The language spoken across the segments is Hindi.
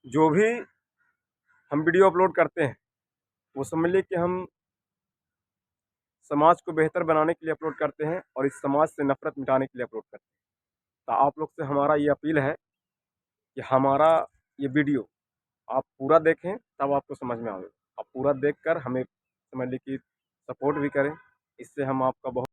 जो भी हम वीडियो अपलोड करते हैं वो समझ लीजिए कि हम समाज को बेहतर बनाने के लिए अपलोड करते हैं और इस समाज से नफरत मिटाने के लिए अपलोड करते हैं। तो आप लोग से हमारा ये अपील है कि हमारा ये वीडियो आप पूरा देखें, तब आपको समझ में आएगा। आप पूरा देखकर हमें समझ लीजिए कि सपोर्ट भी करें, इससे हम आपका बहुत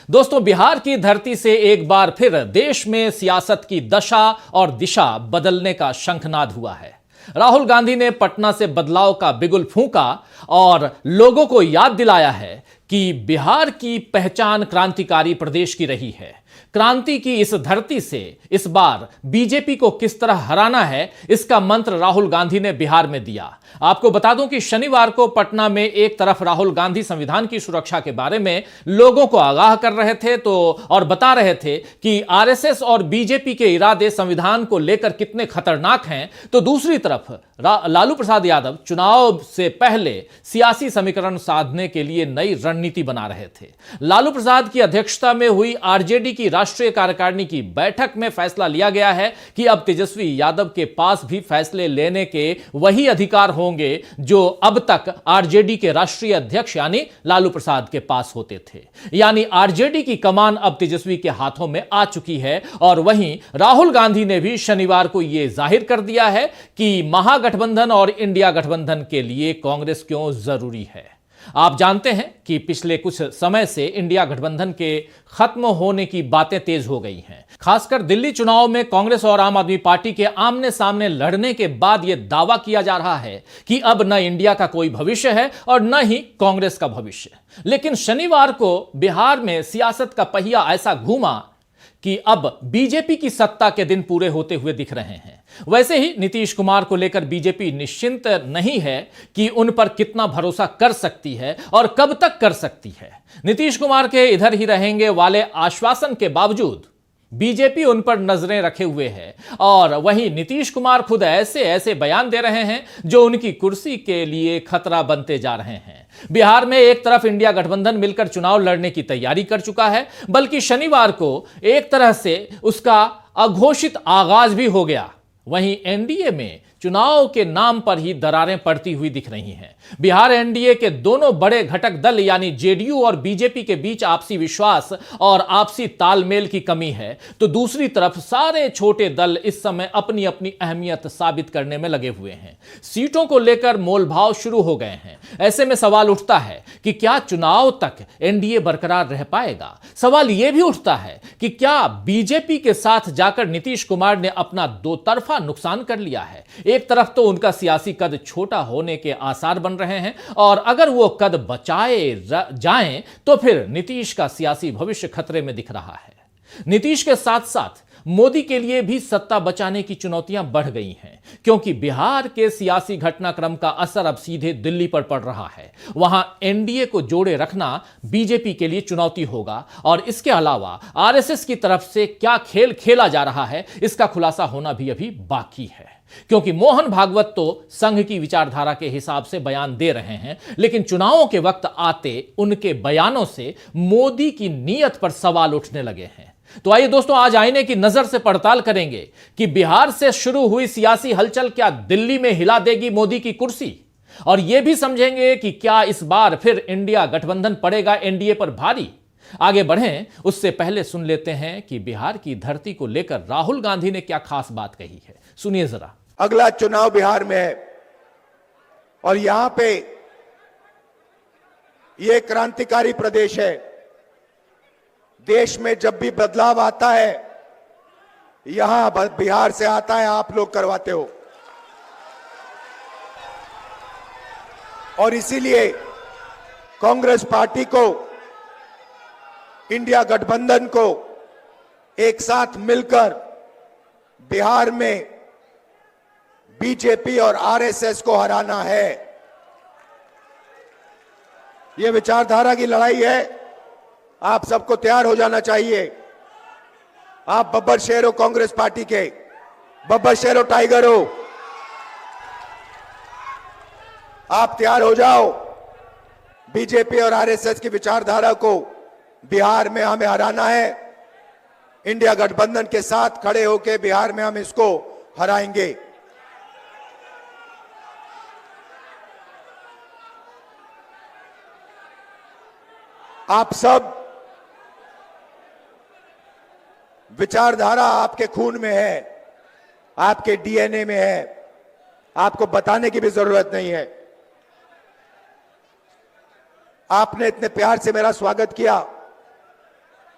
दोस्तों, बिहार की धरती से एक बार फिर देश में सियासत की दशा और दिशा बदलने का शंखनाद हुआ है। राहुल गांधी ने पटना से बदलाव का बिगुल फूंका और लोगों को याद दिलाया है कि बिहार की पहचान क्रांतिकारी प्रदेश की रही है। क्रांति की इस धरती से इस बार बीजेपी को किस तरह हराना है, इसका मंत्र राहुल गांधी ने बिहार में दिया। आपको बता दूं कि शनिवार को पटना में एक तरफ राहुल गांधी संविधान की सुरक्षा के बारे में लोगों को आगाह कर रहे थे और बता रहे थे कि आरएसएस और बीजेपी के इरादे संविधान को लेकर कितने खतरनाक हैं, तो दूसरी तरफ लालू प्रसाद यादव चुनाव से पहले सियासी समीकरण साधने के लिए नई रणनीति बना रहे थे। लालू प्रसाद की अध्यक्षता में हुई आरजेडी की राष्ट्रीय कार्यकारिणी की बैठक में फैसला लिया गया है कि अब तेजस्वी यादव के पास भी फैसले लेने के वही अधिकार होंगे जो अब तक आरजेडी के राष्ट्रीय अध्यक्ष यानी लालू प्रसाद के पास होते थे। यानी आरजेडी की कमान अब तेजस्वी के हाथों में आ चुकी है। और वहीं राहुल गांधी ने भी शनिवार को यह जाहिर कर दिया है कि महागठबंधन और इंडिया गठबंधन के लिए कांग्रेस क्यों जरूरी है। आप जानते हैं कि पिछले कुछ समय से इंडिया गठबंधन के खत्म होने की बातें तेज हो गई हैं। खासकर दिल्ली चुनाव में कांग्रेस और आम आदमी पार्टी के आमने सामने लड़ने के बाद यह दावा किया जा रहा है कि अब न इंडिया का कोई भविष्य है और न ही कांग्रेस का भविष्य। लेकिन शनिवार को बिहार में सियासत का पहिया ऐसा घूमा कि अब बीजेपी की सत्ता के दिन पूरे होते हुए दिख रहे हैं। वैसे ही नीतीश कुमार को लेकर बीजेपी निश्चिंत नहीं है कि उन पर कितना भरोसा कर सकती है और कब तक कर सकती है। नीतीश कुमार के इधर ही रहेंगे वाले आश्वासन के बावजूद बीजेपी उन पर नजरें रखे हुए है और वहीं नीतीश कुमार खुद ऐसे ऐसे बयान दे रहे हैं जो उनकी कुर्सी के लिए खतरा बनते जा रहे हैं। बिहार में एक तरफ इंडिया गठबंधन मिलकर चुनाव लड़ने की तैयारी कर चुका है, बल्कि शनिवार को एक तरह से उसका अघोषित आगाज भी हो गया। वहीं एनडीए में चुनाव के नाम पर ही दरारें पड़ती हुई दिख रही हैं। बिहार एनडीए के दोनों बड़े घटक दल यानी जेडीयू और बीजेपी के बीच आपसी विश्वास और आपसी तालमेल की कमी है, तो दूसरी तरफ सारे छोटे दल इस समय अपनी अपनी अहमियत साबित करने में लगे हुए हैं। सीटों को लेकर मोलभाव शुरू हो गए हैं। ऐसे में सवाल उठता है कि क्या चुनाव तक एनडीए बरकरार रह पाएगा। सवाल यह भी उठता है कि क्या बीजेपी के साथ जाकर नीतीश कुमार ने अपना दो तरफा नुकसान कर लिया है। एक तरफ तो उनका सियासी कद छोटा होने के आसार बन रहे हैं और अगर वो कद बचाए जाएं तो फिर नीतीश का सियासी भविष्य खतरे में दिख रहा है। नीतीश के साथ साथ मोदी के लिए भी सत्ता बचाने की चुनौतियां बढ़ गई हैं, क्योंकि बिहार के सियासी घटनाक्रम का असर अब सीधे दिल्ली पर पड़ रहा है। वहां एनडीए को जोड़े रखना बीजेपी के लिए चुनौती होगा और इसके अलावा आरएसएस की तरफ से क्या खेल खेला जा रहा है, इसका खुलासा होना भी अभी बाकी है। क्योंकि मोहन भागवत तो संघ की विचारधारा के हिसाब से बयान दे रहे हैं, लेकिन चुनावों के वक्त आते उनके बयानों से मोदी की नीयत पर सवाल उठने लगे हैं। तो आइए दोस्तों, आज आईने की नजर से पड़ताल करेंगे कि बिहार से शुरू हुई सियासी हलचल क्या दिल्ली में हिला देगी मोदी की कुर्सी, और यह भी समझेंगे कि क्या इस बार फिर इंडिया गठबंधन पड़ेगा एनडीए पर भारी। आगे बढ़ें उससे पहले सुन लेते हैं कि बिहार की धरती को लेकर राहुल गांधी ने क्या खास बात कही है। सुनिए जरा। अगला चुनाव बिहार में है और यहां पे यह क्रांतिकारी प्रदेश है। देश में जब भी बदलाव आता है यहां बिहार से आता है, आप लोग करवाते हो। और इसीलिए कांग्रेस पार्टी को, इंडिया गठबंधन को एक साथ मिलकर बिहार में बीजेपी और आरएसएस को हराना है। यह विचारधारा की लड़ाई है। आप सबको तैयार हो जाना चाहिए। आप बब्बर शेर हो कांग्रेस पार्टी के, बब्बर शेर हो, टाइगर हो। आप तैयार हो जाओ बीजेपी और आरएसएस की विचारधारा को बिहार में हमें हराना है। इंडिया गठबंधन के साथ खड़े होकर बिहार में हम इसको हराएंगे। आप सब विचारधारा आपके खून में है, आपके डीएनए में है, आपको बताने की भी जरूरत नहीं है। आपने इतने प्यार से मेरा स्वागत किया।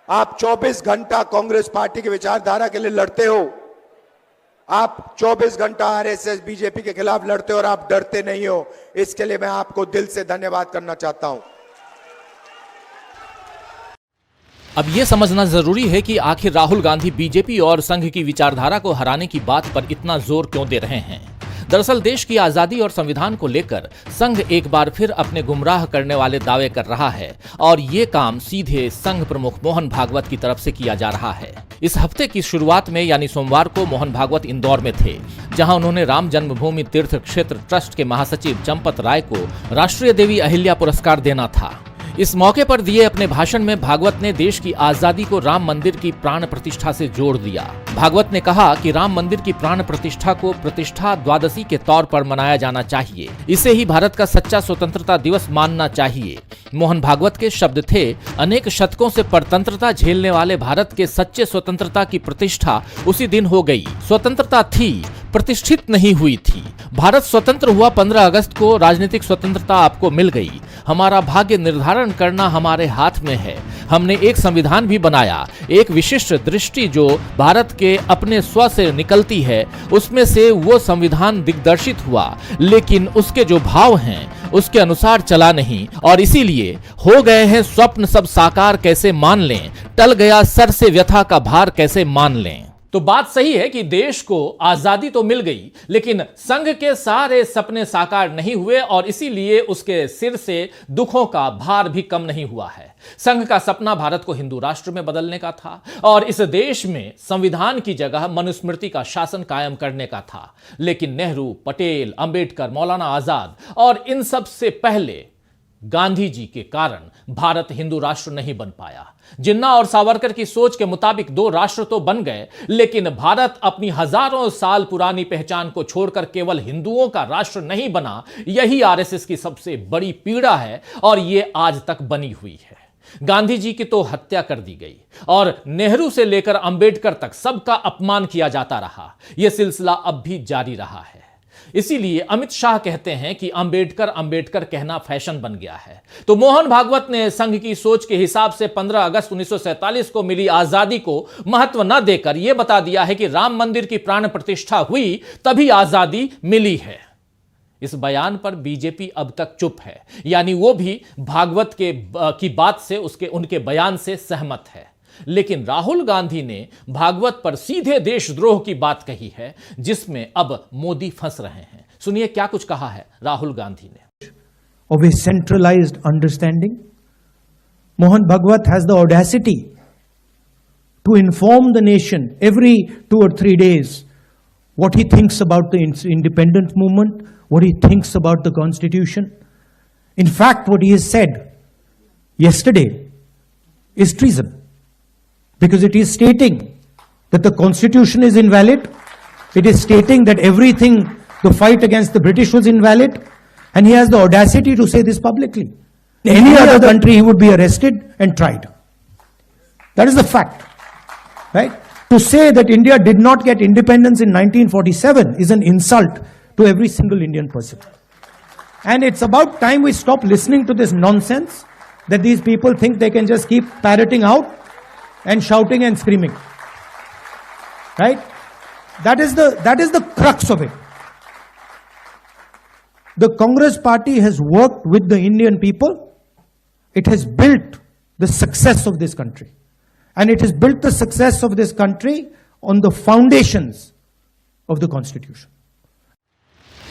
आप 24 घंटा कांग्रेस पार्टी की विचारधारा के लिए लड़ते हो। आप 24 घंटा आरएसएस बीजेपी के खिलाफ लड़ते हो और आप डरते नहीं हो। इसके लिए मैं आपको दिल से धन्यवाद करना चाहता हूं। अब यह समझना जरूरी है कि आखिर राहुल गांधी बीजेपी और संघ की विचारधारा को हराने की बात पर इतना जोर क्यों दे रहे हैं। दरअसल देश की आजादी और संविधान को लेकर संघ एक बार फिर अपने गुमराह करने वाले दावे कर रहा है और ये काम सीधे संघ प्रमुख मोहन भागवत की तरफ से किया जा रहा है। इस हफ्ते की शुरुआत में यानी सोमवार को मोहन भागवत इंदौर में थे, जहां उन्होंने राम जन्मभूमि तीर्थ क्षेत्र ट्रस्ट के महासचिव चंपत राय को राष्ट्रीय देवी अहिल्या पुरस्कार देना था। इस मौके पर दिए अपने भाषण में भागवत ने देश की आजादी को राम मंदिर की प्राण प्रतिष्ठा से जोड़ दिया। भागवत ने कहा कि राम मंदिर की प्राण प्रतिष्ठा को प्रतिष्ठा द्वादशी के तौर पर मनाया जाना चाहिए। इसे ही भारत का सच्चा स्वतंत्रता दिवस मानना चाहिए। मोहन भागवत के शब्द थे, अनेक शतकों से परतंत्रता झेलने वाले भारत के सच्चे स्वतंत्रता की प्रतिष्ठा उसी दिन हो गई। स्वतंत्रता थी, प्रतिष्ठित नहीं हुई थी। भारत स्वतंत्र हुआ 15 अगस्त को, राजनीतिक स्वतंत्रता आपको मिल गई। हमारा भाग्य निर्धारण करना हमारे हाथ में है। हमने एक संविधान भी बनाया, एक विशिष्ट दृष्टि जो भारत के अपने स्व से निकलती है, उसमें से वो संविधान दिग्दर्शित हुआ, लेकिन उसके जो भाव हैं उसके अनुसार चला नहीं और इसीलिए हो गए हैं स्वप्न सब साकार कैसे मान लें, टल गया सर से व्यथा का भार कैसे मान लें। तो बात सही है कि देश को आजादी तो मिल गई, लेकिन संघ के सारे सपने साकार नहीं हुए और इसीलिए उसके सिर से दुखों का भार भी कम नहीं हुआ है। संघ का सपना भारत को हिंदू राष्ट्र में बदलने का था और इस देश में संविधान की जगह मनुस्मृति का शासन कायम करने का था, लेकिन नेहरू, पटेल, अंबेडकर, मौलाना आजाद और इन सब से पहले गांधी जी के कारण भारत हिंदू राष्ट्र नहीं बन पाया। जिन्ना और सावरकर की सोच के मुताबिक 2 राष्ट्र तो बन गए, लेकिन भारत अपनी हजारों साल पुरानी पहचान को छोड़कर केवल हिंदुओं का राष्ट्र नहीं बना। यही आरएसएस की सबसे बड़ी पीड़ा है और यह आज तक बनी हुई है। गांधी जी की तो हत्या कर दी गई और नेहरू से लेकर अंबेडकर तक सबका अपमान किया जाता रहा। यह सिलसिला अब भी जारी रहा है। इसीलिए अमित शाह कहते हैं कि अंबेडकर अंबेडकर कहना फैशन बन गया है। तो मोहन भागवत ने संघ की सोच के हिसाब से 15 अगस्त 1947 को मिली आजादी को महत्व न देकर यह बता दिया है कि राम मंदिर की प्राण प्रतिष्ठा हुई तभी आजादी मिली है। इस बयान पर बीजेपी अब तक चुप है, यानी वो भी भागवत की बात से उनके बयान से सहमत है। लेकिन राहुल गांधी ने भागवत पर सीधे देशद्रोह की बात कही है, जिसमें अब मोदी फंस रहे हैं। सुनिए क्या कुछ कहा है राहुल गांधी ने। Of a centralized understanding, Mohan Bhagwat has the audacity to inform the nation every 2 or 3 days what he thinks about the independence movement, what he thinks about the constitution. In fact, what he has said yesterday is treason. Because it is stating that the constitution is invalid, it is stating that everything, the fight against the British was invalid, and he has the audacity to say this publicly. In any other country, he would be arrested and tried. That is the fact, right? To say that India did not get independence in 1947 is an insult to every single Indian person. And it's about time we stop listening to this nonsense that these people think they can just keep parroting out and shouting and screaming, right? That is the crux of it. The Congress party has worked with the Indian people. It has built the success of this country. And it has built the success of this country on the foundations of the Constitution.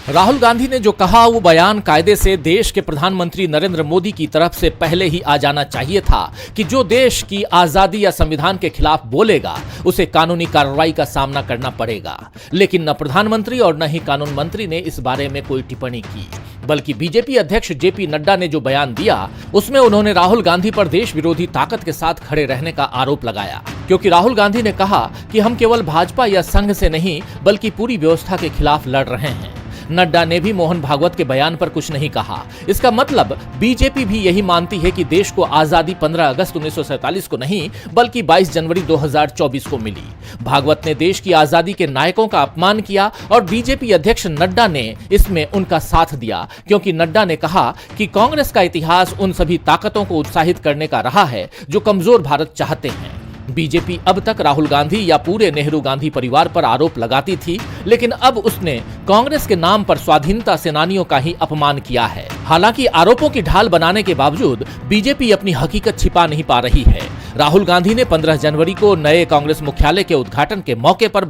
Rahul Gandhi ने जो कहा वो बयान कायदे से देश के प्रधानमंत्री नरेंद्र मोदी की तरफ से पहले ही आ जाना चाहिए था कि जो देश की आजादी या संविधान के खिलाफ बोलेगा उसे कानूनी कार्रवाई का सामना करना पड़ेगा। लेकिन न प्रधानमंत्री और न ही कानून मंत्री ने इस बारे में कोई टिप्पणी की। बल्कि बीजेपी अध्यक्ष जेपी नड्डा ने जो बयान दिया उसमें उन्होंने राहुल गांधी पर देश विरोधी ताकत के साथ खड़े रहने का आरोप लगाया, क्योंकि राहुल गांधी ने कहा कि हम केवल भाजपा या संघ से नहीं बल्कि पूरी व्यवस्था के खिलाफ लड़ रहे हैं। नड्डा ने भी मोहन भागवत के बयान पर कुछ नहीं कहा। इसका मतलब बीजेपी भी यही मानती है कि देश को आजादी 15 अगस्त 1947 को नहीं बल्कि 22 जनवरी 2024 को मिली। भागवत ने देश की आजादी के नायकों का अपमान किया और बीजेपी अध्यक्ष नड्डा ने इसमें उनका साथ दिया, क्योंकि नड्डा ने कहा कि कांग्रेस का इतिहास उन सभी ताकतों को उत्साहित करने का रहा है जो कमजोर भारत चाहते हैं। बीजेपी अब तक राहुल गांधी या पूरे नेहरू गांधी परिवार पर आरोप लगाती थी, लेकिन अब उसने कांग्रेस के नाम पर स्वाधीनता सेनानियों का ही अपमान किया है। हालांकि आरोपों की ढाल बनाने के बावजूद बीजेपी अपनी हकीकत छिपा नहीं पा रही है। राहुल गांधी ने 15 जनवरी को नए कांग्रेस मुख्यालय के उद्घाटन के मौके पर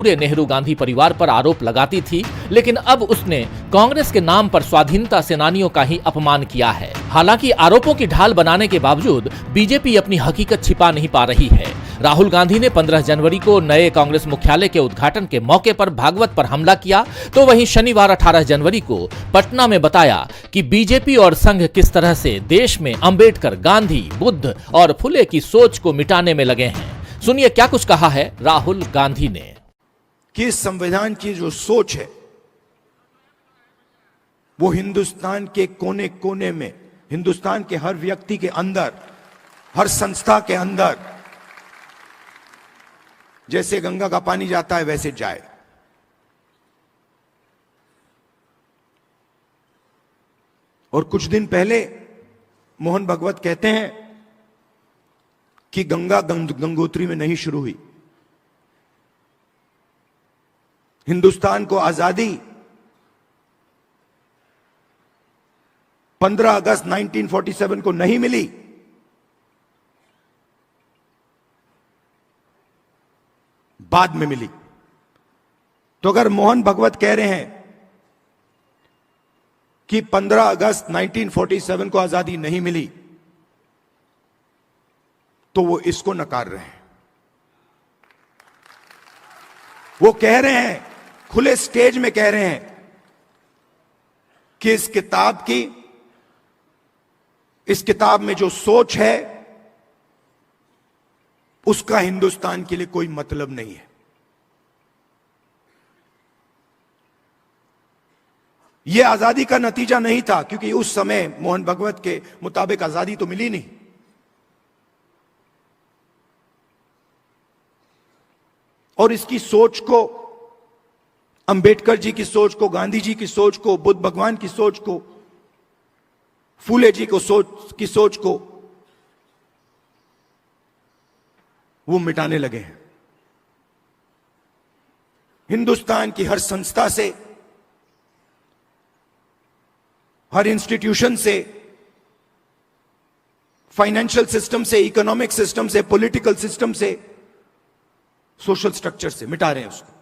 पूरे नेहरू गांधी परिवार पर आरोप लगाती थी, लेकिन अब उसने कांग्रेस के नाम पर स्वाधीनता सेनानियों का ही अपमान किया है। हालांकि आरोपों की ढाल बनाने के बावजूद बीजेपी अपनी हकीकत छिपा नहीं पा रही है। राहुल गांधी ने 15 जनवरी को नए कांग्रेस मुख्यालय के उद्घाटन के मौके पर भागवत पर हमला किया, तो वहीं शनिवार 18 जनवरी को पटना में बताया कि बीजेपी और संघ किस तरह से देश में अंबेडकर, गांधी, बुद्ध और फुले की सोच को मिटाने में लगे हैं। सुनिए क्या कुछ कहा है राहुल गांधी ने। कि संविधान की जो सोच है वो हिंदुस्तान के कोने कोने में, हिंदुस्तान के हर व्यक्ति के अंदर, हर संस्था के अंदर जैसे गंगा का पानी जाता है वैसे जाए। और कुछ दिन पहले मोहन भागवत कहते हैं कि गंगा गंगोत्री में नहीं शुरू हुई। हिंदुस्तान को आजादी 15 अगस्त 1947 को नहीं मिली, बाद में मिली। तो अगर मोहन भागवत कह रहे हैं कि 15 अगस्त 1947 को आजादी नहीं मिली, तो वो इसको नकार रहे हैं। वो कह रहे हैं, खुले स्टेज में कह रहे हैं कि इस किताब में जो सोच है उसका हिंदुस्तान के लिए कोई मतलब नहीं है। यह आजादी का नतीजा नहीं था, क्योंकि उस समय मोहन भागवत के मुताबिक आजादी तो मिली नहीं। और इसकी सोच को, अंबेडकर जी की सोच को, गांधी जी की सोच को, बुद्ध भगवान की सोच को, फूले जी की सोच को वो मिटाने लगे हैं। हिंदुस्तान की हर संस्था से, हर इंस्टीट्यूशन से, फाइनेंशियल सिस्टम से, इकोनॉमिक सिस्टम से, पॉलिटिकल सिस्टम से, सोशल स्ट्रक्चर से मिटा रहे हैं उसको।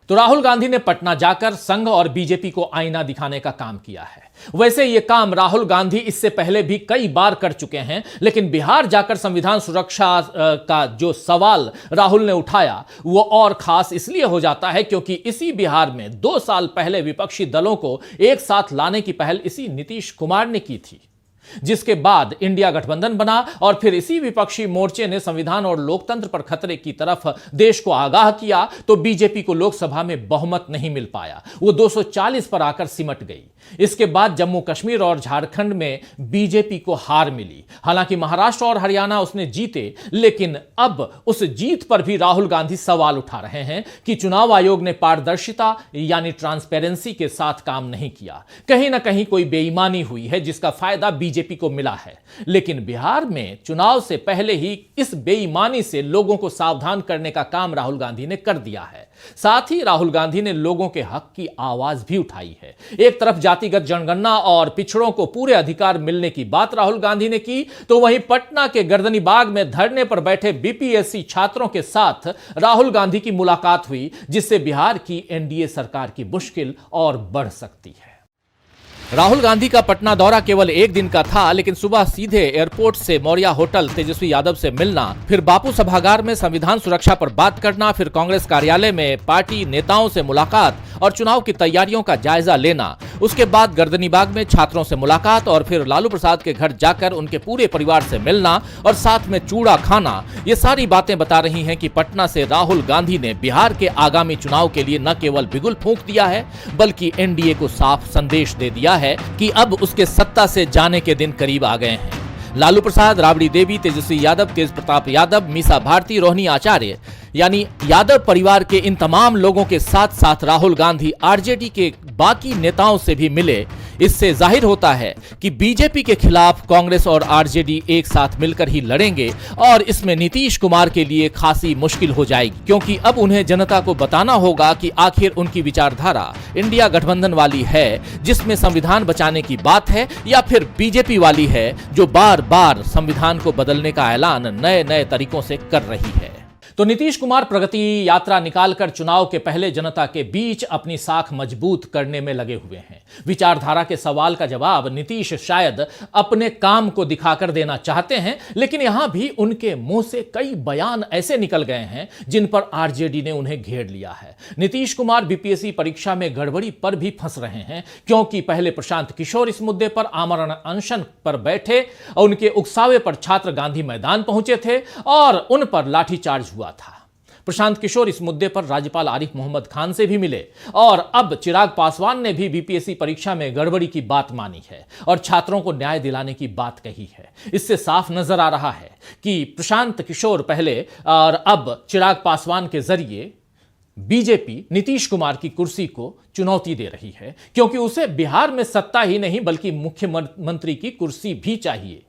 तो राहुल गांधी ने पटना जाकर संघ और बीजेपी को आईना दिखाने का काम किया है। वैसे यह काम राहुल गांधी इससे पहले भी कई बार कर चुके हैं, लेकिन बिहार जाकर संविधान सुरक्षा का जो सवाल राहुल ने उठाया वो और खास इसलिए हो जाता है क्योंकि इसी बिहार में 2 साल पहले विपक्षी दलों को एक साथ लाने की पहल इसी नीतीश कुमार ने की थी, जिसके बाद इंडिया गठबंधन बना और फिर इसी विपक्षी मोर्चे ने संविधान और लोकतंत्र पर खतरे की तरफ देश को आगाह किया, तो बीजेपी को लोकसभा में बहुमत नहीं मिल पाया, वो 240 पर आकर सिमट गई। इसके बाद जम्मू कश्मीर और झारखंड में बीजेपी को हार मिली। हालांकि महाराष्ट्र और हरियाणा उसने जीते, लेकिन अब उस जीत पर भी राहुल गांधी सवाल उठा रहे हैं कि चुनाव आयोग ने पारदर्शिता यानी ट्रांसपेरेंसी के साथ काम नहीं किया। कहीं ना कहीं कोई बेईमानी हुई है जिसका फायदा बीजेपी को मिला है। लेकिन बिहार में चुनाव से पहले ही इस बेईमानी से लोगों को सावधान करने का काम राहुल गांधी ने कर दिया है। साथ ही राहुल गांधी ने लोगों के हक की आवाज भी उठाई है। एक तरफ जातिगत जनगणना और पिछड़ों को पूरे अधिकार मिलने की बात राहुल गांधी ने की, तो वहीं पटना के गर्दनी बाग में धरने पर बैठे बीपीएससी छात्रों के साथ राहुल गांधी की मुलाकात हुई, जिससे बिहार की एनडीए सरकार की मुश्किल और बढ़ सकती है। राहुल गांधी का पटना दौरा केवल 1 दिन का था, लेकिन सुबह सीधे एयरपोर्ट से मौर्या होटल तेजस्वी यादव से मिलना, फिर बापू सभागार में संविधान सुरक्षा पर बात करना, फिर कांग्रेस कार्यालय में पार्टी नेताओं से मुलाकात और चुनाव की तैयारियों का जायजा लेना, उसके बाद गर्दनीबाग में छात्रों से मुलाकात और फिर लालू प्रसाद के घर जाकर उनके पूरे परिवार से मिलना और साथ में चूड़ा खाना, ये सारी बातें बता रही हैं कि पटना से राहुल गांधी ने बिहार के आगामी चुनाव के लिए न केवल बिगुल फूंक दिया है बल्कि एनडीए को साफ संदेश दे दिया है कि अब उसके सत्ता से जाने के दिन करीब आ गए हैं। लालू प्रसाद, राबड़ी देवी, तेजस्वी यादव, तेज प्रताप यादव, मीसा भारती, रोहिणी आचार्य यानी यादव परिवार के इन तमाम लोगों के साथ साथ राहुल गांधी आरजेडी के बाकी नेताओं से भी मिले। इससे जाहिर होता है कि बीजेपी के खिलाफ कांग्रेस और आरजेडी एक साथ मिलकर ही लड़ेंगे और इसमें नीतीश कुमार के लिए खासी मुश्किल हो जाएगी, क्योंकि अब उन्हें जनता को बताना होगा कि आखिर उनकी विचारधारा इंडिया गठबंधन वाली है जिसमें संविधान बचाने की बात है, या फिर बीजेपी वाली है जो बार बार संविधान को बदलने का ऐलान नए नए तरीकों से कर रही है। तो नीतीश कुमार प्रगति यात्रा निकालकर चुनाव के पहले जनता के बीच अपनी साख मजबूत करने में लगे हुए हैं। विचारधारा के सवाल का जवाब नीतीश शायद अपने काम को दिखाकर देना चाहते हैं, लेकिन यहां भी उनके मुंह से कई बयान ऐसे निकल गए हैं जिन पर आरजेडी ने उन्हें घेर लिया है। नीतीश कुमार बीपीएससी परीक्षा में गड़बड़ी पर भी फंस रहे हैं, क्योंकि पहले प्रशांत किशोर इस मुद्दे पर आमरण अनशन पर बैठे, उनके उकसावे पर छात्र गांधी मैदान पहुंचे थे और उन पर लाठीचार्ज हुआ था। प्रशांत किशोर इस मुद्दे पर राज्यपाल आरिफ मोहम्मद खान से भी मिले और अब चिराग पासवान ने भी बीपीएससी परीक्षा में गड़बड़ी की बात मानी है और छात्रों को न्याय दिलाने की बात कही है। इससे साफ नजर आ रहा है कि प्रशांत किशोर पहले और अब चिराग पासवान के जरिए बीजेपी नीतीश कुमार की कुर्सी को चुनौती दे रही है, क्योंकि उसे बिहार में सत्ता ही नहीं बल्कि मुख्यमंत्री की कुर्सी भी चाहिए।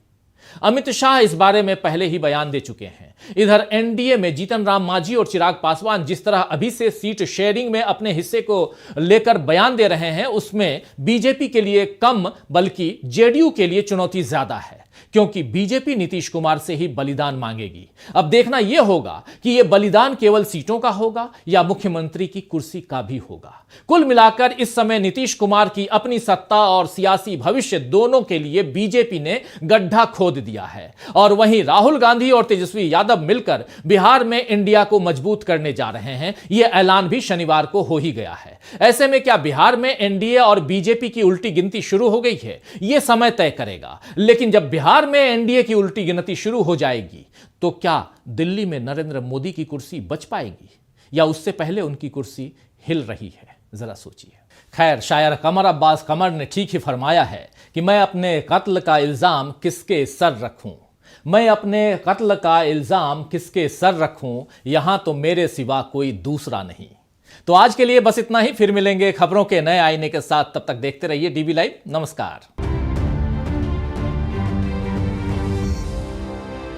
अमित शाह इस बारे में पहले ही बयान दे चुके हैं। इधर एनडीए में जीतन राम मांझी और चिराग पासवान जिस तरह अभी से सीट शेयरिंग में अपने हिस्से को लेकर बयान दे रहे हैं, उसमें बीजेपी के लिए कम बल्कि जेडीयू के लिए चुनौती ज्यादा है, क्योंकि बीजेपी नीतीश कुमार से ही बलिदान मांगेगी। अब देखना यह होगा कि यह बलिदान केवल सीटों का होगा या मुख्यमंत्री की कुर्सी का भी होगा। कुल मिलाकर इस समय नीतीश कुमार की अपनी सत्ता और सियासी भविष्य दोनों के लिए बीजेपी ने गड्ढा खोद दिया है, और वहीं राहुल गांधी और तेजस्वी यादव मिलकर बिहार में इंडिया को मजबूत करने जा रहे हैं। यह ऐलान भी शनिवार को हो ही गया है। ऐसे में क्या बिहार में एनडीए और बीजेपी की उल्टी गिनती शुरू हो गई है, यह समय तय करेगा। लेकिन जब बिहार में एनडीए की उल्टी गिनती शुरू हो जाएगी तो क्या दिल्ली में नरेंद्र मोदी की कुर्सी बच पाएगी या उससे पहले उनकी कुर्सी हिल रही है? जरा सोचिए। खैर, शायर कमर अब्बास कमर ने ठीक ही फरमाया है कि मैं अपने कत्ल का इल्जाम किसके सर रखूं, मैं अपने कत्ल का इल्जाम किसके सर रखूं, यहां तो मेरे सिवा कोई दूसरा नहीं। तो आज के लिए बस इतना ही। फिर मिलेंगे खबरों के नए आईने के साथ। तब तक देखते रहिए डीवी लाइव। नमस्कार।